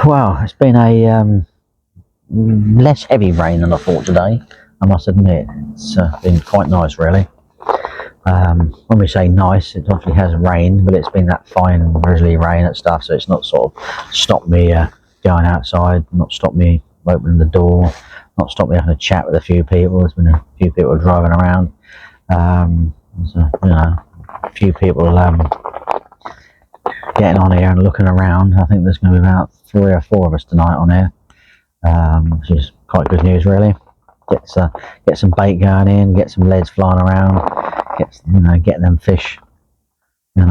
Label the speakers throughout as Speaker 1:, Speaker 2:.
Speaker 1: Well, it's been a less heavy rain than I thought today, I must admit. It's been quite nice, really. When we say nice, it obviously has rained, but it's been that fine drizzly rain and stuff, so it's not sort of stopped me going outside, not stopped me opening the door, not stopped me having a chat with a few people. There's been a few people driving around. So, a few people getting on here and looking around. I think there's going to be about 3 or 4 of us tonight on here, which is quite good news, really. Get some bait going in, get some leads flying around, get them fish, get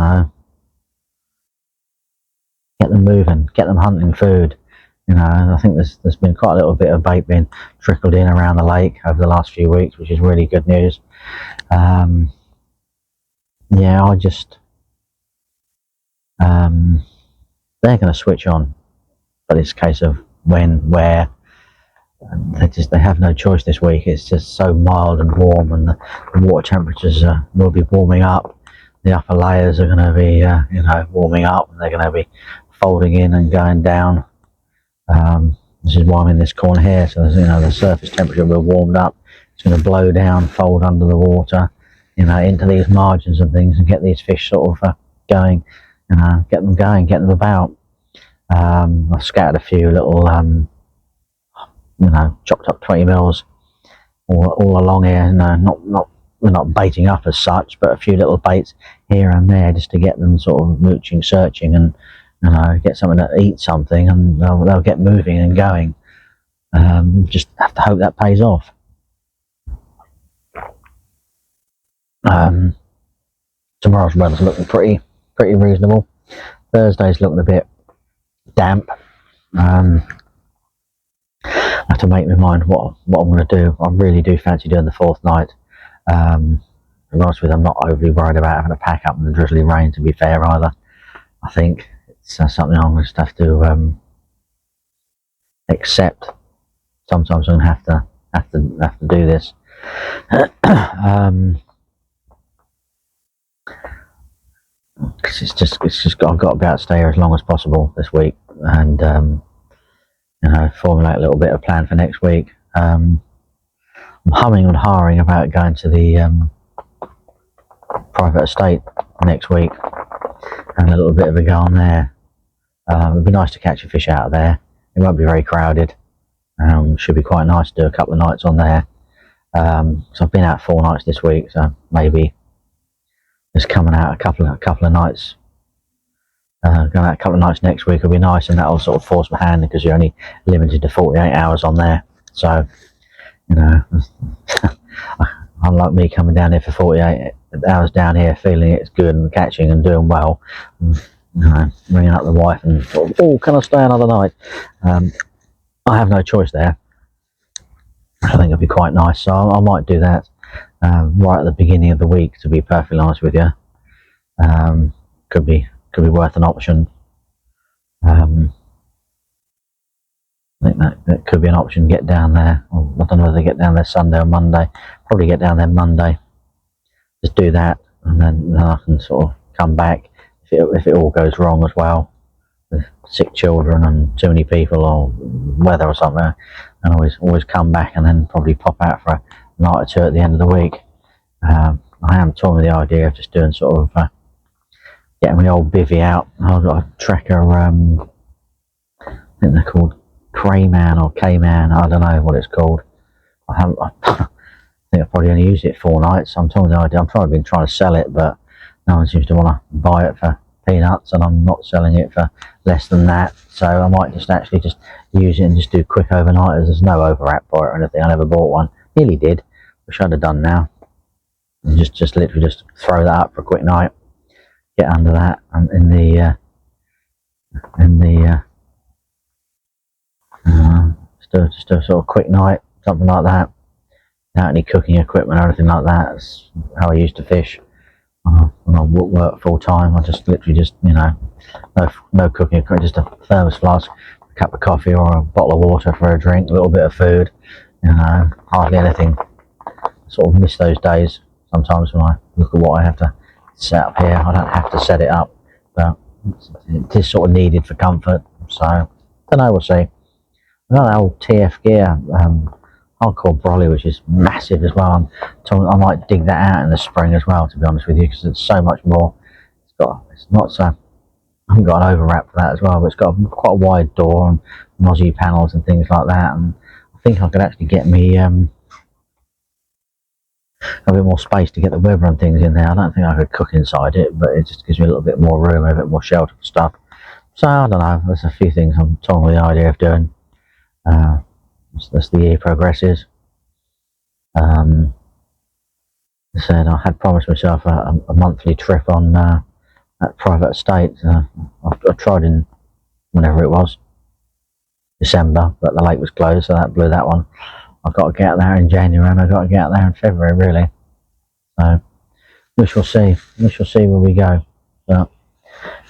Speaker 1: them moving, get them hunting food. I think there's been quite a little bit of bait being trickled in around the lake over the last few weeks, which is really good news. I just they're going to switch on, but it's a case of when, where. They have no choice this week. It's just so mild and warm, and the water temperatures will be warming up. The upper layers are going to be warming up, and they're going to be folding in and going down. This is why I'm in this corner here, so the surface temperature will be warmed up. It's going to blow down, fold under the water, into these margins and things, and get these fish sort of going, get them going, get them about. I've scattered a few little chopped up 20 mils all along here. We're not baiting up as such, but a few little baits here and there just to get them sort of mooching, searching, and get something to eat something, and they'll get moving and going. Just have to hope that pays off. Tomorrow's weather's looking pretty reasonable. Thursday's looking a bit damp. I have to make my mind what I'm going to do. I really do fancy doing the 4th night. To be honest with you, I'm not overly worried about having to pack up in the drizzly rain, to be fair, either. I think it's something I'm going to have to accept. Sometimes I'm going to have to do this. Because it's just I've got to be able to stay here as long as possible this week, and formulate a little bit of plan for next week. I'm humming and hawing about going to the private estate next week and a little bit of a go on there. It'd be nice to catch a fish out of there. It won't be very crowded. Should be quite nice to do a couple of nights on there. So I've been out 4 nights this week, so maybe just coming out a couple of nights. Going out a couple of nights next week will be nice, and that'll sort of force my hand, because you're only limited to 48 hours on there. So, unlike me coming down here for 48 hours down here, feeling it's good and catching and doing well, ringing up the wife and sort of, oh, can I stay another night? I have no choice there. I think it'll be quite nice, so I might do that right at the beginning of the week, to be perfectly honest with you. Could be worth an option. I think that could be an option. Get down there. I don't know whether they get down there Sunday or Monday. Probably get down there Monday. Just do that, and then I can sort of come back if it all goes wrong as well, with sick children and too many people or weather or something. And always come back and then probably pop out for a night or 2 at the end of the week. I am toying with the idea of just doing sort of getting my old bivvy out. I've got a tracker, I think they're called Crayman or K-Man, I don't know what it's called. I think I've probably only used it 4 nights. I'm toying with the idea. I'm probably been trying to sell it, but no one seems to want to buy it for peanuts, and I'm not selling it for less than that. So I might just use it and just do quick overnighters. There's no over-app for it or anything. I never bought one. Nearly did, which I'd have done now. And just literally just throw that up for a quick night. Get under that and in the just a sort of quick night, something like that, without any cooking equipment or anything like that. That's how I used to fish when I work full time. I just literally no cooking equipment, just a thermos flask, a cup of coffee or a bottle of water for a drink, a little bit of food, hardly anything. Sort of miss those days sometimes when I look at what I have to set up here. I don't have to set it up, but it is sort of needed for comfort. So Don't know, we'll see. I've got that old TF gear, hardcore brolly, which is massive as well. So I might dig that out in the spring as well, to be honest with you, because it's so much more. It's not so. I haven't got an overwrap for that as well, but it's got quite a wide door and Mozzie panels and things like that. And I think I could actually get me a bit more space to get the weather and things in there. I don't think I could cook inside it, but it just gives me a little bit more room and a bit more shelter for stuff. So I don't know. There's a few things I'm toying with the idea of doing. As the year progresses. I said I had promised myself a monthly trip on that private estate. I tried in whenever it was, December, but the lake was closed, so that blew that one. I've got to get out there in January, and I've got to get out there in February, really. So we shall see. We shall see where we go. But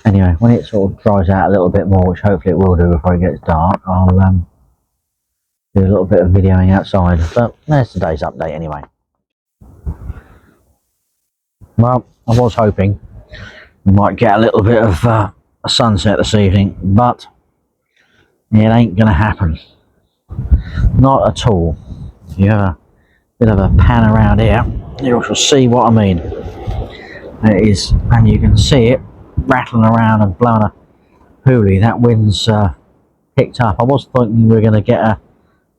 Speaker 1: anyway, when it sort of dries out a little bit more, which hopefully it will do before it gets dark, I'll do a little bit of videoing outside. But there's today's update anyway. Well, I was hoping we might get a little bit of a sunset this evening, but it ain't going to happen. Not at all. If you have a bit of a pan around here, you shall see what I mean. It is, and you can see it rattling around and blowing a hoolie. That wind's picked up. I was thinking we were going to get a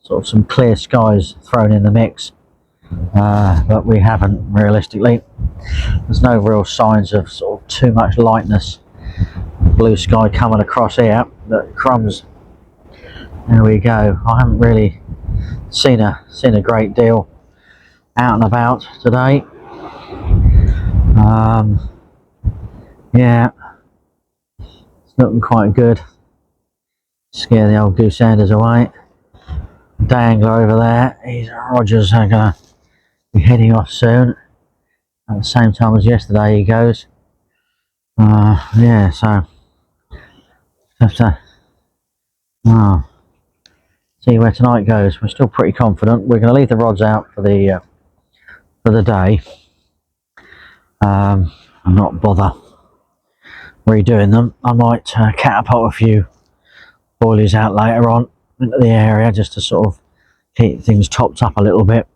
Speaker 1: sort of some clear skies thrown in the mix, but we haven't, realistically. There's no real signs of sort of too much lightness, blue sky coming across here. But crumbs, there we go. I haven't really seen a great deal out and about today. Yeah, it's looking quite good. Scare the old goose Sanders away. Dangler over there, Rogers are going to be heading off soon at the same time as yesterday he goes. Yeah, so have to see where tonight goes. We're still pretty confident. We're going to leave the rods out for the day and not bother redoing them. I might catapult a few boilies out later on into the area just to sort of keep things topped up a little bit.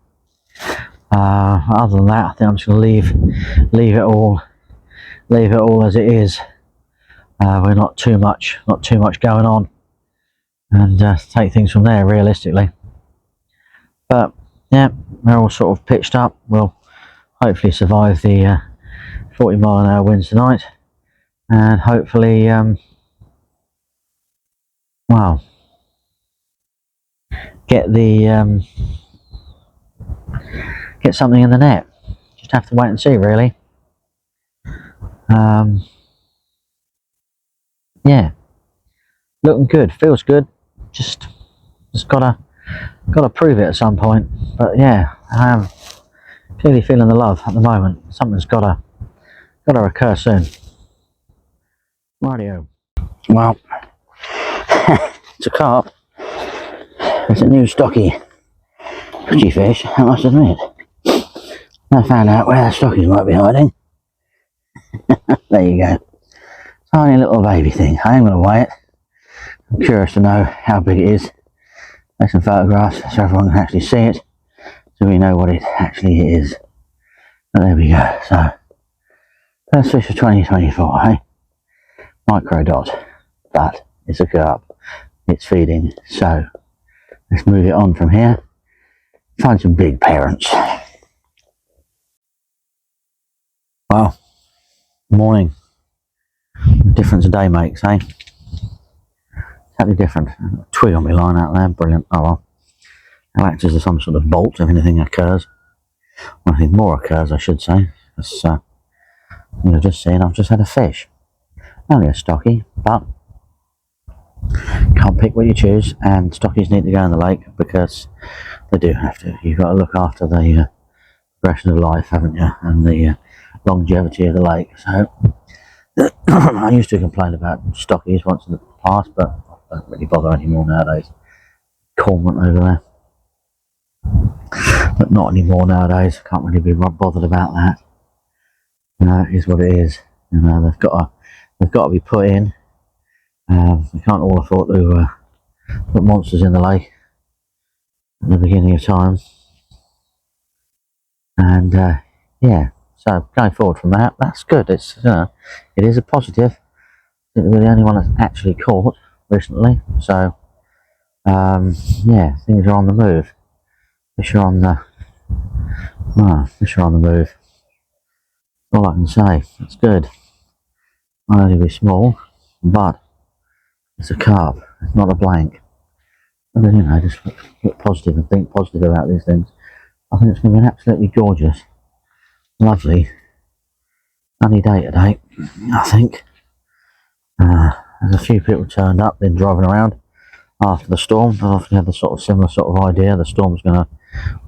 Speaker 1: Other than that, I think I'm just going to leave it all as it is. We're not too much going on, and take things from there realistically. But yeah, we're all sort of pitched up. We'll hopefully survive the 40-mile-an-hour winds tonight, and hopefully well, get something in the net. Just have to wait and see, really. Yeah, looking good, feels good. Just gotta prove it at some point. But yeah, I am clearly feeling the love at the moment. Something's gotta occur soon. Rightio. Well, it's a carp. It's a new stocky fish, I must admit. I found out where the stockies might be hiding. There you go. Tiny little baby thing. I am going to weigh it. I'm curious to know how big it is. Take some photographs so everyone can actually see it, so we know what it actually is. But there we go. So, first fish of 2024, eh? Micro dot. But it's a carp. It's feeding. So, let's move it on from here. Find some big parents. Well, morning. Difference a day makes, eh? Totally different. Twig on my line out there, brilliant. Oh well. It acts as some sort of bolt if anything occurs. Or anything more occurs, I should say. Because, you've just seen, I've just had a fish. Only a stocky, but can't pick what you choose, and stockies need to go in the lake because they do have to. You've got to look after the progression of life, haven't you, and the longevity of the lake. So I used to complain about stockies once in the past, but I don't really bother anymore nowadays. Cormorant over there, but not anymore nowadays. Can't really be bothered about that. It is what it is. They've got to be put in. We can't all afford to put monsters in the lake at the beginning of time, and yeah, so going forward from that, that's good. It's it is a positive. We're the only one that's actually caught recently, so yeah, things are on the move. Fish are on the move. All I can say, it's good. Might only be small, but it's a carp. It's not a blank. But just look positive and think positive about these things. I think it's going to be an absolutely gorgeous, lovely, sunny day today. I think there's a few people turned up, been driving around after the storm. I often had the similar sort of idea. The storm's going to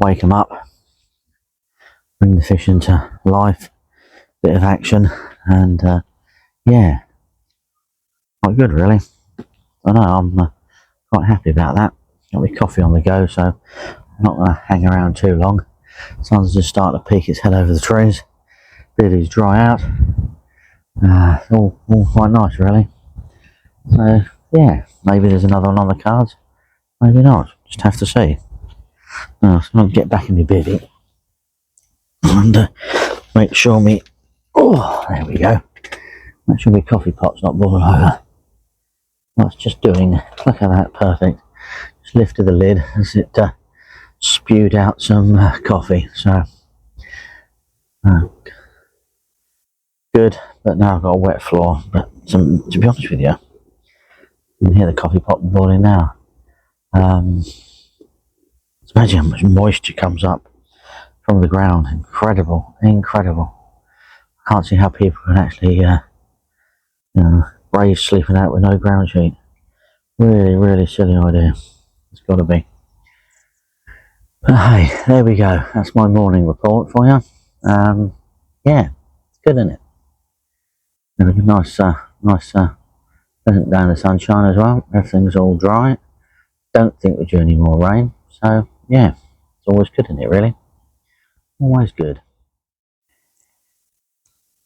Speaker 1: wake them up, bring the fish into life, bit of action, and yeah, quite good really. I know I'm quite happy about that. Got my coffee on the go, so I'm not going to hang around too long. Sun's just starting to peek its head over the trees. Biddies dry out. All quite nice really. So yeah, maybe there's another one on the cards. Maybe not. Just have to see. So I'll get back in my bivvy and make sure there we go. Make sure my coffee pot's not boiling over. That's just doing. Look at that, perfect. Just lifted the lid as it spewed out some coffee. So good, but now I've got a wet floor. But to be honest with you, you can hear the coffee pot boiling now. Imagine how much moisture comes up from the ground. Incredible. I can't see how people can actually brave sleeping out with no ground sheet. Really silly idea. It's got to be. But hey, there we go. That's my morning report for you. Yeah, it's good, isn't it? Nice pleasant day in the sunshine as well. Everything's all dry. Don't think we're due any more rain. So yeah, it's always good, isn't it? Really, always good.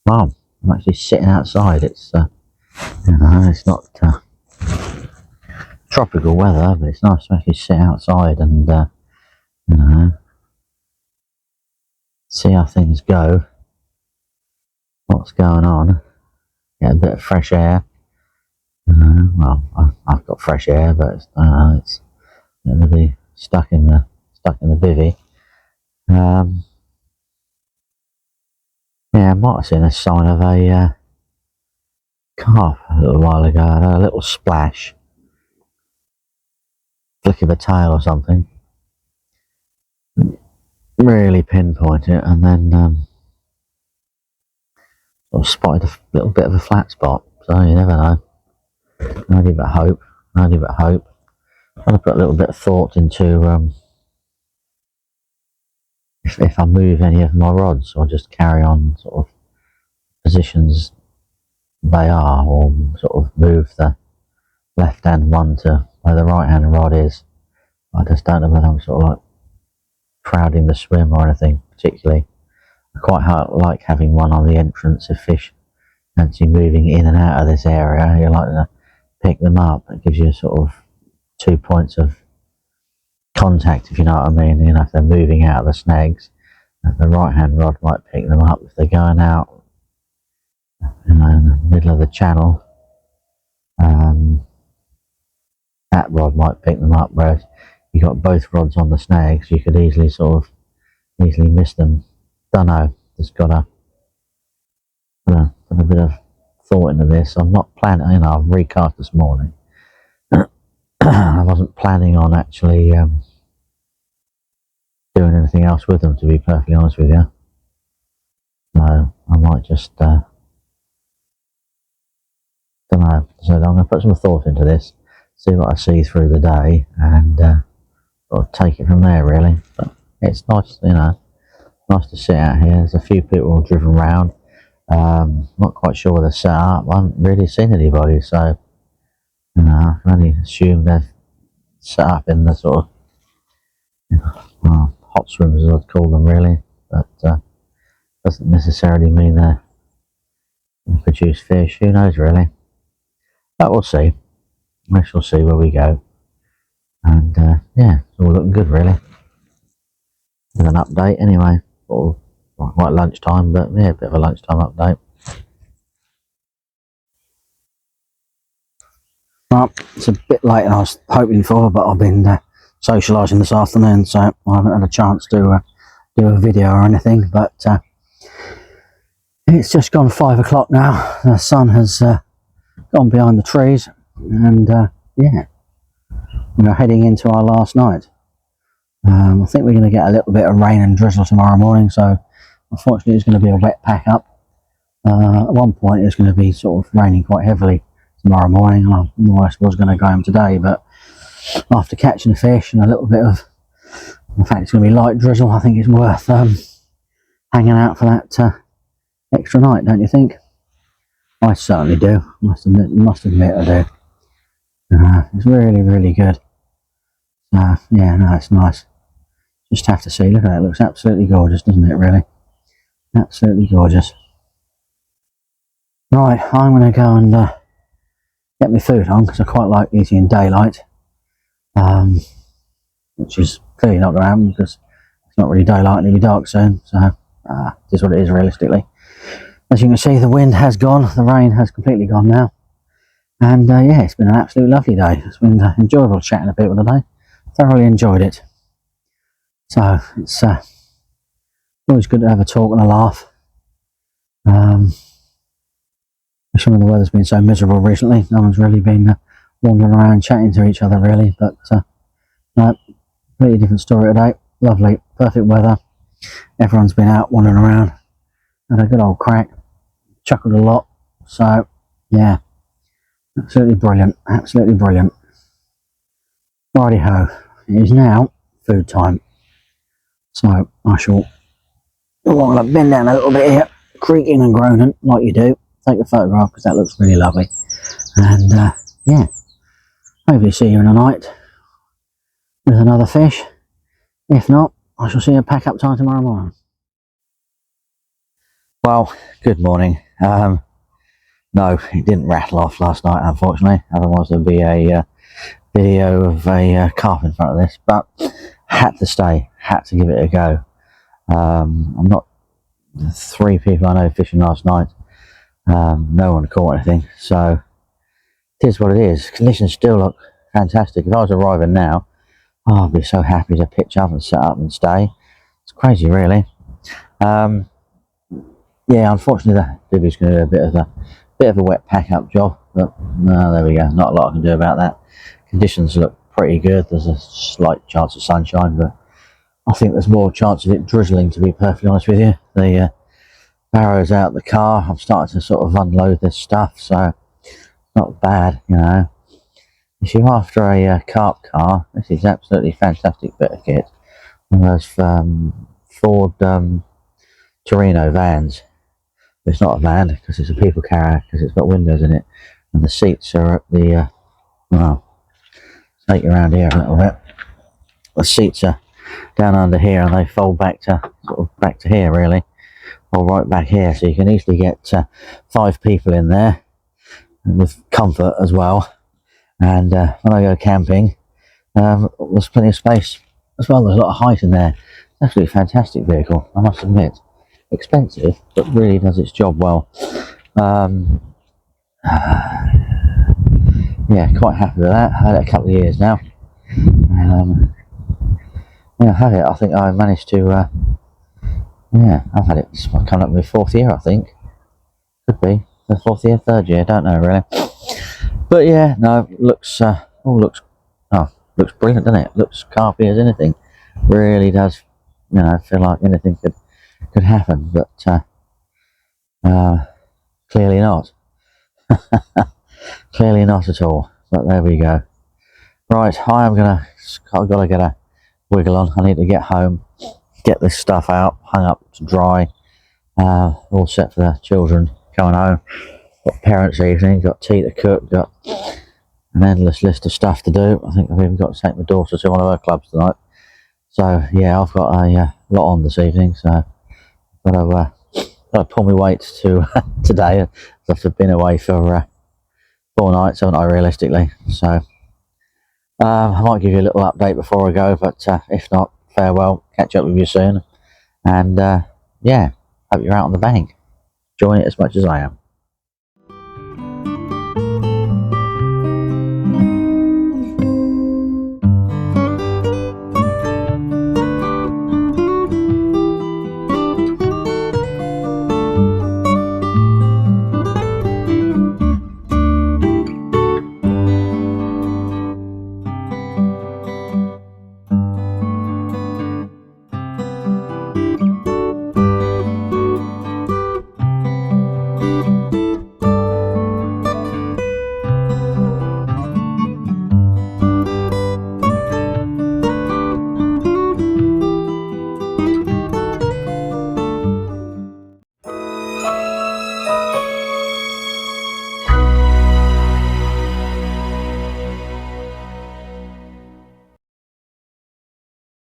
Speaker 1: Well, I'm actually sitting outside. It's it's not tropical weather, but it's nice to actually sit outside and see how things go. What's going on? Get a bit of fresh air. Well, I've got fresh air, but it's going to be stuck in the bivvy. Yeah, I might have seen a sign of a carp a little while ago. I had a little splash, flick of a tail or something. Really pinpoint it, and then sort of spotted a little bit of a flat spot. So you never know. Only but hope. Trying to put a little bit of thought into if I move any of my rods, or just carry on sort of positions they are, or sort of move the left hand one to where the right hand rod is. I just don't know whether I'm sort of like crowding the swim or anything particularly. I quite like having one on the entrance if fish fancy moving in and out of this area. You like to pick them up. It gives you sort of 2 points of contact, if you know what I mean. If they're moving out of the snags, the right hand rod might pick them up. If they're going out in the middle of the channel, that rod might pick them up, whereas you got both rods on the snags, you could easily miss them. Don't know, just gotta put a bit of thought into this. I'm not planning, I've recast this morning. I wasn't planning on actually doing anything else with them, to be perfectly honest with you. So I might just don't know. So I'm going to put some thought into this, see what I see through the day, and sort of take it from there really. But it's nice, nice to sit out here. There's a few people driven around. Not quite sure where they're set up. I haven't really seen anybody, so I can only assume they're set up in the sort of hot swims, as I'd call them, really. But doesn't necessarily mean they produce fish. Who knows, really? But we'll see. We shall see where we go. And yeah, it's all looking good really. With an update anyway, sort of not quite lunchtime, but yeah, a bit of a lunchtime update. Right, it's a bit later than I was hoping for, but I've been socialising this afternoon, so I haven't had a chance to do a video or anything. But it's just gone 5 o'clock now. The sun has gone behind the trees, and yeah, we're heading into our last night. I think we're going to get a little bit of rain and drizzle tomorrow morning, so unfortunately it's going to be a wet pack up. At one point it's going to be sort of raining quite heavily tomorrow morning, and I more or less was going to go home today, but after catching a fish and a little bit of, in fact it's going to be light drizzle, I think it's worth hanging out for that extra night, don't you think? I certainly do, must admit I do. It's really, really good. Yeah, no, it's nice. Just have to see, look at that, it looks absolutely gorgeous, doesn't it, really? Absolutely gorgeous. Right, I'm going to go and get my food on, because I quite like eating in daylight, which is clearly not going to happen because it's not really daylight and it'll be dark soon, so this is what it is realistically. As you can see, the wind has gone, the rain has completely gone now, and yeah, it's been an absolute lovely day. It's been enjoyable chatting a bit with today, thoroughly enjoyed it. So it's always good to have a talk and a laugh. Some of the weather's been so miserable recently, no one's really been wandering around chatting to each other really, but no, completely different story today. Lovely, perfect weather, everyone's been out wandering around, had a good old crack, chuckled a lot, so yeah, absolutely brilliant, absolutely brilliant. Righty ho, it is now food time, so I shall bend down a little bit here, creaking and groaning like you do, take a photograph because that looks really lovely, and yeah, hopefully see you in the night with another fish. If not, I shall see you at pack up time tomorrow morning. Well, good morning. No, it didn't rattle off last night, unfortunately, otherwise there'd be a video of a carp in front of this, but had to stay, had to give it a go. I'm not, the 3 people I know fishing last night, no one caught anything, so it is what it is. Conditions still look fantastic. If I was arriving now, I'd be so happy to pitch up and set up and stay. It's crazy really. Yeah, unfortunately the bibby's going to do a bit of a wet pack up job, but no, there we go, not a lot I can do about that. Conditions look pretty good, there's a slight chance of sunshine, but I think there's more chance of it drizzling, to be perfectly honest with you. The barrow's out the car, I'm starting to sort of unload this stuff, so not bad, you know. If you're after a carp car, this is absolutely fantastic bit of kit. One of those Ford Torino vans. It's not a van because it's a people carrier, because it's got windows in it, and the seats are at the well, take you around here a little bit. The seats are down under here, and they fold back to sort of back to here really, or right back here, so you can easily get 5 people in there with comfort as well. And when I go camping, there's plenty of space as well. There's a lot of height in there. Absolutely fantastic vehicle, I must admit. Expensive, but really does its job well. Yeah, quite happy with that. I had it a couple of years now. Yeah, I have it. I think I managed to. Yeah, I've had it. It's coming up with my 4th year, I think. Could be the 4th year, 3rd year. Don't know really. But yeah, no, looks looks brilliant, doesn't it? Looks carpy as anything. Really does, you know, feel like anything could happen, but clearly not. Clearly not at all. But there we go. Right, I've got to get a wiggle on. I need to get home, get this stuff out, hung up to dry. All set for the children coming home. Got parents' evening, got tea to cook, got an endless list of stuff to do. I think I've even got to take my daughter to one of her clubs tonight. So yeah, I've got a lot on this evening, so I've got to pull my weight to today. I've been away for 4 nights, haven't I, realistically? So I might give you a little update before I go, but if not, farewell. Catch up with you soon. And yeah, hope you're out on the bank. Enjoying it as much as I am.